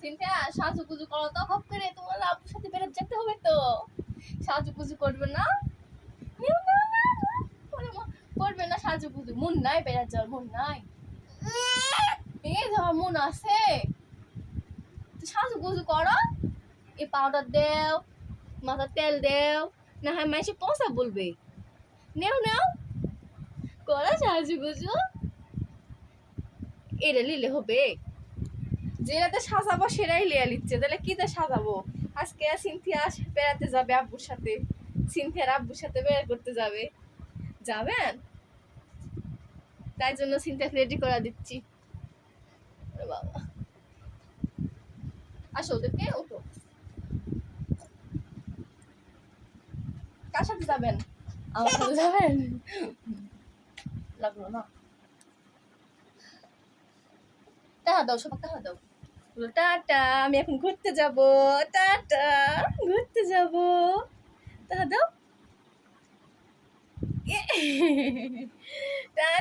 Cynthia সাজুগুজু করো তো খপ করে, তোমার আব্বুর সাথে বেরোতে যেতে হবে তো। সাজুগুজু করবে না, করবে না সাজুগুজু। মন নাই বেড়াতে যাওয়ার, মন নাই। এই যাওয়ার মন আছে, সাজুগুজু করো। এই পাউডার দেও, মাথার তেল দেও, না হয় মাইসে পচা বলবে। নেও নেও করো সাজুগুজু। এটা নিলে হবে? যেটাতে সাজাবো সেটাই লিয়া লিচ্ছে, তাহলে কিতে সাজাবো? আজকে সিনথিয়া বেড়াতে যাবে আব্বুর সাথে, সিনথিয়ার আব্বুর সাথে বেড়া করতে যাবে। যাবেন? তাই জন্য সিনথিয়াকে রেডি করা দিচ্ছি। বাবা আসো, ওদেরকে ওঠো। কার সাথে যাবেন? আমার সাথে যাবেন? লাগলো না। টাকা দাও, সবাই টাকা দাও। টাটা, আমি এখন ঘুরতে যাব। টাটা, ঘুরতে যাব। টাকা দাও। টাটা।